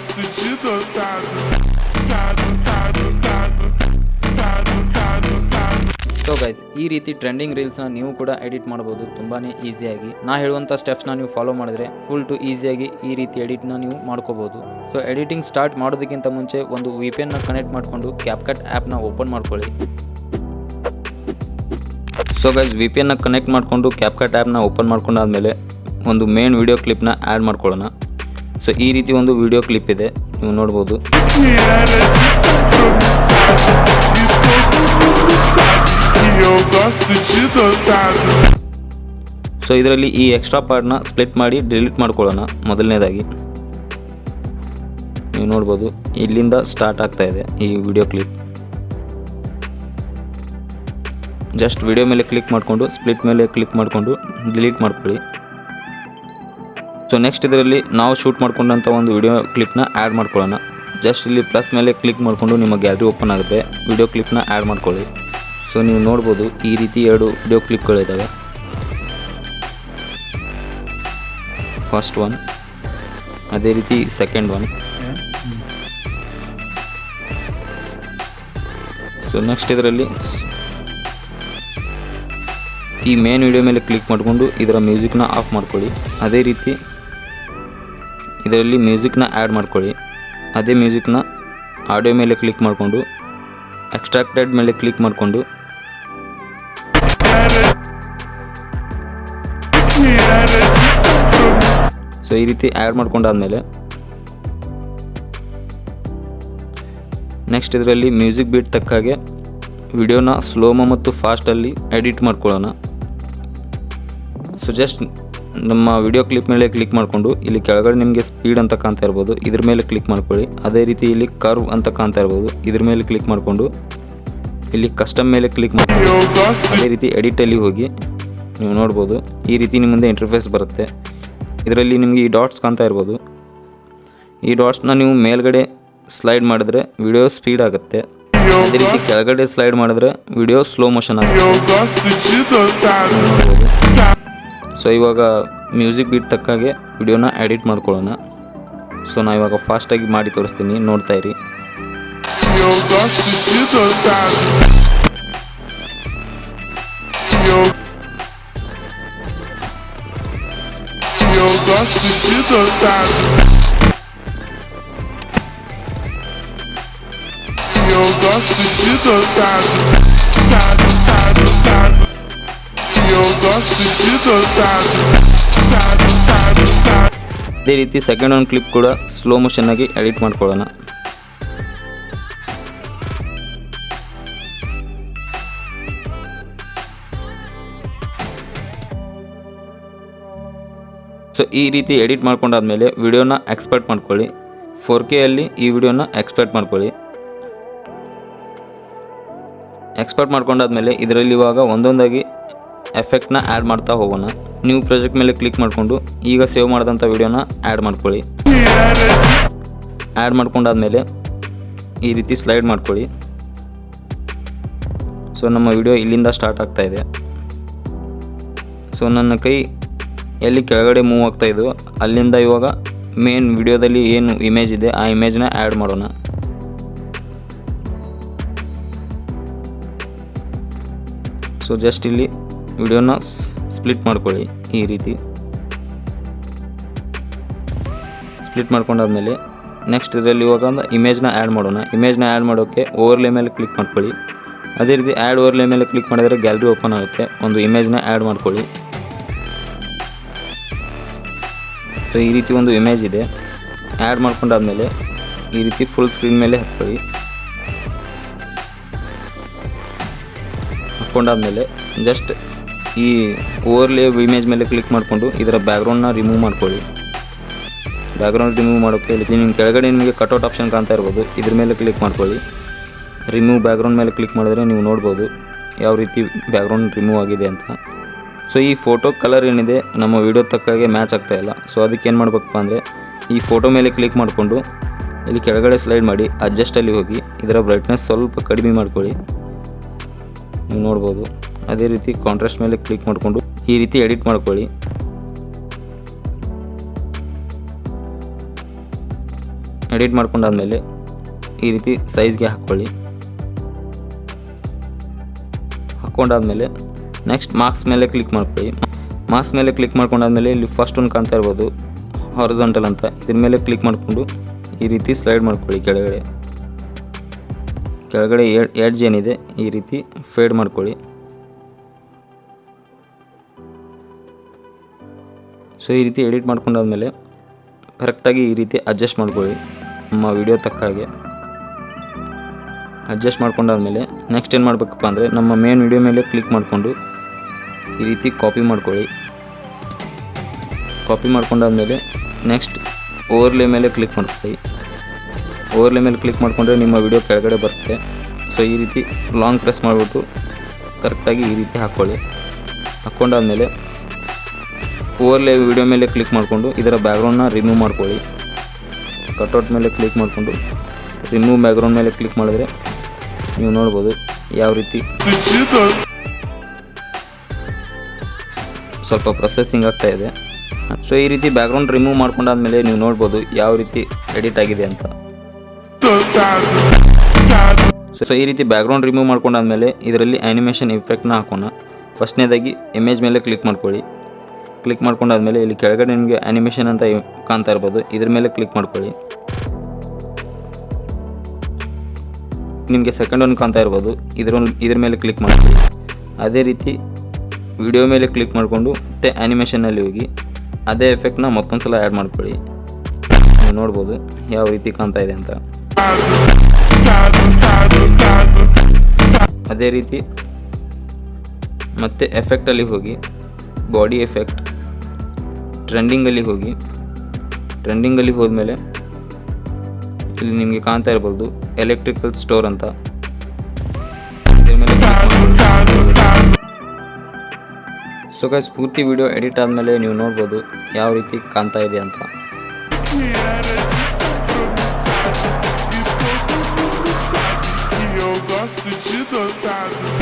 gosto de dotado, dado, dado, dado, dado, dado, dado. So guys, ಈ ರೀತಿ trending ರೀಲ್ಸ್ನ ನೀವು ಕೂಡ ಎಡಿಟ್ ಮಾಡಬಹುದು ತುಂಬಾನೇ ಈಸಿಯಾಗಿ. ನಾ ಹೇಳುವಂಥ ಸ್ಟೆಪ್ಸ್ನ ನೀವು ಫಾಲೋ ಮಾಡಿದ್ರೆ ಫುಲ್ ಟು ಈಸಿಯಾಗಿ ಈ ರೀತಿ ಎಡಿಟ್ನ ನೀವು ಮಾಡ್ಕೋಬಹುದು. ಸೊ ಎಡಿಟಿಂಗ್ ಸ್ಟಾರ್ಟ್ ಮಾಡೋದಕ್ಕಿಂತ ಮುಂಚೆ ಒಂದು VPN ನ ಕನೆಕ್ಟ್ ಮಾಡಿಕೊಂಡು ಕ್ಯಾಪ್ಕಟ್ ಆ್ಯಪ್ನ ಓಪನ್ ಮಾಡ್ಕೊಳ್ಳಿ. ಸೊ ಗೈಸ್, VPN ನ ಕನೆಕ್ಟ್ ಮಾಡಿಕೊಂಡು ಕ್ಯಾಪ್ಕಟ್ ಆ್ಯಪ್ನ ಓಪನ್ ಮಾಡ್ಕೊಂಡಾದ್ಮೇಲೆ ಒಂದು ಮೇನ್ ವಿಡಿಯೋ ಕ್ಲಿಪ್ನ ಆ್ಯಡ್ ಮಾಡ್ಕೊಳ್ಳೋಣ. ಸೊ ಈ ರೀತಿ ಒಂದು ವಿಡಿಯೋ ಕ್ಲಿಪ್ ಇದೆ, ನೀವು ನೋಡ್ಬೋದು. Que era descompromissado e todo mundo sabe que eu gosto de dotado. So ಇದರಲ್ಲಿ ಈ ಎಕ್ಸ್ಟ್ರಾ ಪಾರ್ಟ್ನ ಸ್ಪ್ಲಿಟ್ ಮಾಡಿ ಡಿಲೀಟ್ ಮಾಡ್ಕೊಳ್ಳೋಣ. ಮೊದಲನೇದಾಗಿ ನೀವು ನೋಡ್ಬೋದು, ಇಲ್ಲಿಂದ ಸ್ಟಾರ್ಟ್ ಆಗ್ತಾ ಇದೆ ಈ ವಿಡಿಯೋ ಕ್ಲಿಪ್. ಜಸ್ಟ್ ವಿಡಿಯೋ ಮೇಲೆ ಕ್ಲಿಕ್ ಮಾಡಿಕೊಂಡು ಸ್ಪ್ಲಿಟ್ ಮೇಲೆ ಕ್ಲಿಕ್ ಮಾಡಿಕೊಂಡು ಡಿಲೀಟ್ ಮಾಡ್ಕೊಳ್ಳಿ. ಸೊ ನೆಕ್ಸ್ಟ್ ಇದರಲ್ಲಿ ನಾವು ಶೂಟ್ ಮಾಡ್ಕೊಂಡಂಥ ಒಂದು ವಿಡಿಯೋ ಕ್ಲಿಪ್ನ ಆ್ಯಡ್ ಮಾಡ್ಕೊಳ್ಳೋಣ. ಜಸ್ಟ್ ಇಲ್ಲಿ ಪ್ಲಸ್ ಮೇಲೆ ಕ್ಲಿಕ್ ಮಾಡಿಕೊಂಡು ನಿಮ್ಮ ಗ್ಯಾಲರಿ ಓಪನ್ ಆಗುತ್ತೆ, ವಿಡಿಯೋ ಕ್ಲಿಪ್ನ ಆ್ಯಡ್ ಮಾಡ್ಕೊಳ್ಳಿ. ಸೊ ನೀವು ನೋಡ್ಬೋದು, ಈ ರೀತಿ 2 ವಿಡಿಯೋ ಕ್ಲಿಪ್ಗಳಿದ್ದಾವೆ. ಫಸ್ಟ್ ಒನ್, ಅದೇ ರೀತಿ ಸೆಕೆಂಡ್ ಒನ್. ಸೊ ನೆಕ್ಸ್ಟ್ ಇದರಲ್ಲಿ ಈ ಮೇನ್ ವಿಡಿಯೋ ಮೇಲೆ ಕ್ಲಿಕ್ ಮಾಡಿಕೊಂಡು ಇದರ ಮ್ಯೂಸಿಕ್ನ ಆಫ್ ಮಾಡ್ಕೊಳ್ಳಿ. ಅದೇ ರೀತಿ ಇದರಲ್ಲಿ ಮ್ಯೂಸಿಕ್ನ ಆ್ಯಡ್ ಮಾಡ್ಕೊಳ್ಳಿ. ಅದೇ ಮ್ಯೂಸಿಕ್ನ ಆಡಿಯೋ ಮೇಲೆ ಕ್ಲಿಕ್ ಮಾಡಿಕೊಂಡು ಎಕ್ಸ್ಟ್ರಾಕ್ಟೆಡ್ ಮೇಲೆ ಕ್ಲಿಕ್ ಮಾಡಿಕೊಂಡು ಸೊ ಈ ರೀತಿ ಆ್ಯಡ್ ಮಾಡ್ಕೊಂಡಾದ್ಮೇಲೆ ನೆಕ್ಸ್ಟ್ ಇದರಲ್ಲಿ ಮ್ಯೂಸಿಕ್ ಬೀಟ್ ತಕ್ಕಾಗೆ ವಿಡಿಯೋನ ಸ್ಲೋಮೋ ಮತ್ತು ಫಾಸ್ಟಲ್ಲಿ ಎಡಿಟ್ ಮಾಡ್ಕೊಳ್ಳೋಣ. ಸೊ ಜಸ್ಟ್ ನಮ್ಮ ವಿಡಿಯೋ ಕ್ಲಿಪ್ ಮೇಲೆ ಕ್ಲಿಕ್ ಮಾಡಿಕೊಂಡು ಇಲ್ಲಿ ಕೆಳಗಡೆ ನಿಮಗೆ ಸ್ಪೀಡ್ ಅಂತ ಕಾಣ್ತಾ ಇರ್ಬೋದು, ಇದ್ರ ಮೇಲೆ ಕ್ಲಿಕ್ ಮಾಡ್ಕೊಳ್ಳಿ. ಅದೇ ರೀತಿ ಇಲ್ಲಿ ಕರ್ವ್ ಅಂತ ಕಾಣ್ತಾ ಇರ್ಬೋದು, ಇದ್ರ ಮೇಲೆ ಕ್ಲಿಕ್ ಮಾಡಿಕೊಂಡು ಇಲ್ಲಿ ಕಸ್ಟಮ್ ಮೇಲೆ ಕ್ಲಿಕ್ ಮಾಡ್ಕೊಳ್ಳಿ. ಅದೇ ರೀತಿ ಎಡಿಟಲ್ಲಿ ಹೋಗಿ ನೀವು ನೋಡ್ಬೋದು, ಈ ರೀತಿ ನಿಮ್ಮ ಮುಂದೆ ಇಂಟರ್ಫೇಸ್ ಬರುತ್ತೆ. ಇದರಲ್ಲಿ ನಿಮಗೆ ಈ ಡಾಟ್ಸ್ ಕಾಣ್ತಾ ಇರ್ಬೋದು, ಈ ಡಾಟ್ಸ್ನ ನೀವು ಮೇಲ್ಗಡೆ ಸ್ಲೈಡ್ ಮಾಡಿದ್ರೆ ವಿಡಿಯೋ ಸ್ಪೀಡ್ ಆಗುತ್ತೆ. ಅದೇ ರೀತಿ ಕೆಳಗಡೆ ಸ್ಲೈಡ್ ಮಾಡಿದ್ರೆ ವಿಡಿಯೋ ಸ್ಲೋ ಮೋಷನ್ ಆಗುತ್ತೆ. Eu gosto de dotado. So ಇವಾಗ ಮ್ಯೂಸಿಕ್ ಬೀಟ್ ತಕ್ಕಾಗೆ ವಿಡಿಯೋನ ಎಡಿಟ್ ಮಾಡ್ಕೊಳ್ಳೋಣ. ಸೊ ನಾನು ಇವಾಗ ಫಾಸ್ಟಾಗಿ ಮಾಡಿ ತೋರಿಸ್ತೀನಿ, ನೋಡ್ತಾ ಇರಿ. Eu gosto de dotado. Eu gosto de dotado. Eu gosto de dotado. Dado, dado, dado. Eu gosto de dotado. Dado, dado, dado. ಅದೇ ರೀತಿ ಸೆಕೆಂಡ್ ಒಂದು ಕ್ಲಿಪ್ ಕೂಡ ಸ್ಲೋ ಮೋಷನ್ನಾಗಿ ಎಡಿಟ್ ಮಾಡ್ಕೊಳ್ಳೋಣ. ಸೊ ಈ ರೀತಿ ಎಡಿಟ್ ಮಾಡ್ಕೊಂಡಾದ್ಮೇಲೆ ವಿಡಿಯೋನ ಎಕ್ಸ್ಪೋರ್ಟ್ ಮಾಡ್ಕೊಳ್ಳಿ. 4K ಅಲ್ಲಿ ಈ ವಿಡಿಯೋನ ಎಕ್ಸ್ಪೋರ್ಟ್ ಮಾಡ್ಕೊಳ್ಳಿ. ಎಕ್ಸ್ಪೋರ್ಟ್ ಮಾಡ್ಕೊಂಡಾದ್ಮೇಲೆ ಇದರಲ್ಲಿ ಇವಾಗ ಒಂದೊಂದಾಗಿ ಎಫೆಕ್ಟ್ನ ಆ್ಯಡ್ ಮಾಡ್ತಾ ಹೋಗೋಣ. ನ್ಯೂ ಪ್ರಾಜೆಕ್ಟ್ ಮೇಲೆ ಕ್ಲಿಕ್ ಮಾಡಿಕೊಂಡು ಈಗ ಸೇವ್ ಮಾಡಿದಂಥ ವಿಡಿಯೋನ ಆ್ಯಡ್ ಮಾಡ್ಕೊಳ್ಳಿ. ಆ್ಯಡ್ ಮಾಡ್ಕೊಂಡಾದ್ಮೇಲೆ ಈ ರೀತಿ ಸ್ಲೈಡ್ ಮಾಡ್ಕೊಳ್ಳಿ. ಸೊ ನಮ್ಮ ವಿಡಿಯೋ ಇಲ್ಲಿಂದ ಸ್ಟಾರ್ಟ್ ಆಗ್ತಾ ಇದೆ. ಸೊ ನನ್ನ ಕೈ ಎಲ್ಲಿ ಕೆಳಗಡೆ ಮೂವ್ ಆಗ್ತಾ ಇದೆಯೋ ಅಲ್ಲಿಂದ ಇವಾಗ ಮೇನ್ ವಿಡಿಯೋದಲ್ಲಿ ಏನು ಇಮೇಜ್ ಇದೆ ಆ ಇಮೇಜ್ನ ಆ್ಯಡ್ ಮಾಡೋಣ. ಸೊ ಜಸ್ಟ್ ಇಲ್ಲಿ ವಿಡಿಯೋನ ಸ್ಪ್ಲಿಟ್ ಮಾಡ್ಕೊಳ್ಳಿ. ಈ ರೀತಿ ಸ್ಪ್ಲಿಟ್ ಮಾಡ್ಕೊಂಡಾದ್ಮೇಲೆ ನೆಕ್ಸ್ಟ್ ಇದರಲ್ಲಿ ಇವಾಗ ಒಂದು ಇಮೇಜ್ನ ಆ್ಯಡ್ ಮಾಡೋಣ. ಇಮೇಜ್ನ ಆ್ಯಡ್ ಮಾಡೋಕ್ಕೆ ಓವರ್ಲೇ ಮೇಲೆ ಕ್ಲಿಕ್ ಮಾಡ್ಕೊಳ್ಳಿ. ಅದೇ ರೀತಿ ಆ್ಯಡ್ ಓವರ್ಲೇ ಮೇಲೆ ಕ್ಲಿಕ್ ಮಾಡಿದರೆ ಗ್ಯಾಲರಿ ಓಪನ್ ಆಗುತ್ತೆ. ಒಂದು ಇಮೇಜ್ನ ಆ್ಯಡ್ ಮಾಡ್ಕೊಳ್ಳಿ. ಸೊ ಈ ರೀತಿ ಒಂದು ಇಮೇಜ್ ಇದೆ. ಆ್ಯಡ್ ಮಾಡ್ಕೊಂಡಾದ್ಮೇಲೆ ಈ ರೀತಿ ಫುಲ್ ಸ್ಕ್ರೀನ್ ಮೇಲೆ ಹಾಕ್ಕೊಳ್ಳಿ. ಹಾಕ್ಕೊಂಡಾದ್ಮೇಲೆ ಜಸ್ಟ್ ಈ ಓವರ್ಲೇ ಇಮೇಜ್ ಮೇಲೆ ಕ್ಲಿಕ್ ಮಾಡಿಕೊಂಡು ಇದರ ಬ್ಯಾಕ್ಗ್ರೌಂಡ್ನ ರಿಮೂವ್ ಮಾಡ್ಕೊಳ್ಳಿ. ಬ್ಯಾಕ್ಗ್ರೌಂಡ್ ರಿಮೂವ್ ಮಾಡೋಕ್ಕೆ ಇಲ್ಲಿ ನಿಮ್ಮ ಕೆಳಗಡೆ ನಿಮಗೆ ಕಟ್ಔಟ್ ಆಪ್ಷನ್ ಕಾಣ್ತಾ ಇರ್ಬೋದು, ಇದ್ರ ಮೇಲೆ ಕ್ಲಿಕ್ ಮಾಡ್ಕೊಳ್ಳಿ. ರಿಮೂವ್ ಬ್ಯಾಕ್ಗ್ರೌಂಡ್ ಮೇಲೆ ಕ್ಲಿಕ್ ಮಾಡಿದ್ರೆ ನೀವು ನೋಡ್ಬೋದು ಯಾವ ರೀತಿ ಬ್ಯಾಕ್ಗ್ರೌಂಡ್ ರಿಮೂವ್ ಆಗಿದೆ ಅಂತ. ಸೊ ಈ ಫೋಟೋ ಕಲರ್ ಏನಿದೆ ನಮ್ಮ ವಿಡಿಯೋ ತಕ್ಕಾಗೆ ಮ್ಯಾಚ್ ಆಗ್ತಾಯಿಲ್ಲ. ಸೊ ಅದಕ್ಕೆ ಏನು ಮಾಡಬೇಕಪ್ಪ ಅಂದರೆ ಈ ಫೋಟೋ ಮೇಲೆ ಕ್ಲಿಕ್ ಮಾಡಿಕೊಂಡು ಇಲ್ಲಿ ಕೆಳಗಡೆ ಸ್ಲೈಡ್ ಮಾಡಿ ಅಡ್ಜಸ್ಟಲ್ಲಿ ಹೋಗಿ ಇದರ ಬ್ರೈಟ್ನೆಸ್ ಸ್ವಲ್ಪ ಕಡಿಮೆ ಮಾಡ್ಕೊಳ್ಳಿ. ನೀವು ನೋಡ್ಬೋದು. ಅದೇ ರೀತಿ ಕಾಂಟ್ರಾಸ್ಟ್ ಮೇಲೆ ಕ್ಲಿಕ್ ಮಾಡಿಕೊಂಡು ಈ ರೀತಿ ಎಡಿಟ್ ಮಾಡ್ಕೊಳ್ಳಿ. ಎಡಿಟ್ ಮಾಡ್ಕೊಂಡಾದ್ಮೇಲೆ ಈ ರೀತಿ ಸೈಜ್ಗೆ ಹಾಕ್ಕೊಂಡಾದ್ಮೇಲೆ ನೆಕ್ಸ್ಟ್ ಮಾರ್ಕ್ಸ್ ಮೇಲೆ ಕ್ಲಿಕ್ ಮಾಡ್ಕೊಳ್ಳಿ. ಮಾರ್ಕ್ಸ್ ಮೇಲೆ ಕ್ಲಿಕ್ ಮಾಡ್ಕೊಂಡಾದ್ಮೇಲೆ ಇಲ್ಲಿ ಫಸ್ಟ್ ಒಂದು ಕಾಣ್ತಾ ಇರ್ಬೋದು ಹಾರಿಜಾಂಟಲ್ ಅಂತ, ಇದ್ರ ಮೇಲೆ ಕ್ಲಿಕ್ ಮಾಡಿಕೊಂಡು ಈ ರೀತಿ ಸ್ಲೈಡ್ ಮಾಡ್ಕೊಳ್ಳಿ. ಕೆಳಗಡೆ ಎಡ್ಜ್ ಏನಿದೆ ಈ ರೀತಿ ಫೇಡ್ ಮಾಡ್ಕೊಳ್ಳಿ. ಸೊ ಈ ರೀತಿ ಎಡಿಟ್ ಮಾಡ್ಕೊಂಡಾದ್ಮೇಲೆ ಕರೆಕ್ಟಾಗಿ ಈ ರೀತಿ ಅಡ್ಜಸ್ಟ್ ಮಾಡ್ಕೊಳ್ಳಿ. ನಮ್ಮ ವಿಡಿಯೋ ತಕ್ಕ ಹಾಗೆ ಅಡ್ಜಸ್ಟ್ ಮಾಡ್ಕೊಂಡಾದ್ಮೇಲೆ ನೆಕ್ಸ್ಟ್ ಏನು ಮಾಡಬೇಕಪ್ಪ ಅಂದರೆ ನಮ್ಮ ಮೇನ್ ವಿಡಿಯೋ ಮೇಲೆ ಕ್ಲಿಕ್ ಮಾಡಿಕೊಂಡು ಈ ರೀತಿ ಕಾಪಿ ಮಾಡ್ಕೊಳ್ಳಿ. ಕಾಪಿ ಮಾಡ್ಕೊಂಡಾದ್ಮೇಲೆ ನೆಕ್ಸ್ಟ್ ಓವರ್ಲೇ ಮೇಲೆ ಕ್ಲಿಕ್ ಮಾಡ್ಕೊಳ್ಳಿ. ಓವರ್ಲೇ ಮೇಲೆ ಕ್ಲಿಕ್ ಮಾಡಿಕೊಂಡ್ರೆ ನಿಮ್ಮ ವಿಡಿಯೋ ಕೆಳಗಡೆ ಬರುತ್ತೆ. ಸೊ ಈ ರೀತಿ ಲಾಂಗ್ ಪ್ರೆಸ್ ಮಾಡಿಬಿಟ್ಟು ಕರೆಕ್ಟಾಗಿ ಈ ರೀತಿ ಹಾಕ್ಕೊಂಡಾದ್ಮೇಲೆ ಓವರ್ಲೇ ವಿಡಿಯೋ ಮೇಲೆ ಕ್ಲಿಕ್ ಮಾಡಿಕೊಂಡು ಇದರ ಬ್ಯಾಕ್ಗ್ರೌಂಡ್ನ ರಿಮೂವ್ ಮಾಡ್ಕೊಳ್ಳಿ. ಕಟ್ಔಟ್ ಮೇಲೆ ಕ್ಲಿಕ್ ಮಾಡಿಕೊಂಡು ರಿಮೂವ್ ಬ್ಯಾಕ್ಗ್ರೌಂಡ್ ಮೇಲೆ ಕ್ಲಿಕ್ ಮಾಡಿದ್ರೆ ನೀವು ನೋಡ್ಬೋದು ಯಾವ ರೀತಿ ಸ್ವಲ್ಪ ಪ್ರೊಸೆಸಿಂಗ್ ಆಗ್ತಾ ಇದೆ. ಸೊ ಈ ರೀತಿ ಬ್ಯಾಕ್ಗ್ರೌಂಡ್ ರಿಮೂವ್ ಮಾಡ್ಕೊಂಡಾದ್ಮೇಲೆ ನೀವು ನೋಡ್ಬೋದು ಯಾವ ರೀತಿ ಎಡಿಟ್ ಆಗಿದೆ ಅಂತ. ಸೊ ಈ ರೀತಿ ಬ್ಯಾಕ್ಗ್ರೌಂಡ್ ರಿಮೂವ್ ಮಾಡ್ಕೊಂಡಾದ್ಮೇಲೆ ಇದರಲ್ಲಿ ಆ್ಯನಿಮೇಷನ್ ಇಫೆಕ್ಟ್ನ ಹಾಕೋಣ. ಫಸ್ಟ್ನೇದಾಗಿ ಇಮೇಜ್ ಮೇಲೆ ಕ್ಲಿಕ್ ಮಾಡ್ಕೊಳ್ಳಿ. ಕ್ಲಿಕ್ ಮಾಡ್ಕೊಂಡಾದ್ಮೇಲೆ ಇಲ್ಲಿ ಕೆಳಗಡೆ ನಿಮಗೆ ಆ್ಯನಿಮೇಷನ್ ಅಂತ ಕಾಣ್ತಾ ಇರ್ಬೋದು, ಇದ್ರ ಮೇಲೆ ಕ್ಲಿಕ್ ಮಾಡ್ಕೊಳ್ಳಿ. ನಿಮಗೆ ಸೆಕೆಂಡ್ ಒಂದು ಕಾಣ್ತಾ ಇರ್ಬೋದು, ಇದ್ರ ಮೇಲೆ ಕ್ಲಿಕ್ ಮಾಡ್ಕೊಳ್ಳಿ. ಅದೇ ರೀತಿ ವಿಡಿಯೋ ಮೇಲೆ ಕ್ಲಿಕ್ ಮಾಡಿಕೊಂಡು ಮತ್ತೆ ಆ್ಯನಿಮೇಷನ್ನಲ್ಲಿ ಹೋಗಿ ಅದೇ ಎಫೆಕ್ಟ್ನ ಮತ್ತೊಂದು ಸಲ ಆ್ಯಡ್ ಮಾಡ್ಕೊಳ್ಳಿ. ನೀವು ನೋಡ್ಬೋದು ಯಾವ ರೀತಿ ಕಾಣ್ತಾ ಇದೆ ಅಂತ. ಅದೇ ರೀತಿ ಮತ್ತೆ ಎಫೆಕ್ಟಲ್ಲಿ ಹೋಗಿ ಬಾಡಿ ಎಫೆಕ್ಟ್ ಟ್ರೆಂಡಿಂಗಲ್ಲಿ ಹೋದ್ಮೇಲೆ ಇಲ್ಲಿ ನಿಮಗೆ ಕಾಣ್ತಾ ಇರ್ಬೋದು ಎಲೆಕ್ಟ್ರಿಕಲ್ ಸ್ಟೋರ್ ಅಂತ, ಇದ್ರ ಮೇಲೆ ಸೊ ಗೈಸ್ ಪೂರ್ತಿ ವಿಡಿಯೋ ಎಡಿಟ್ ಆದಮೇಲೆ ನೀವು ನೋಡ್ಬೋದು ಯಾವ ರೀತಿ ಕಾಣ್ತಾ ಇದೆ ಅಂತ. Eu gosto de dançar.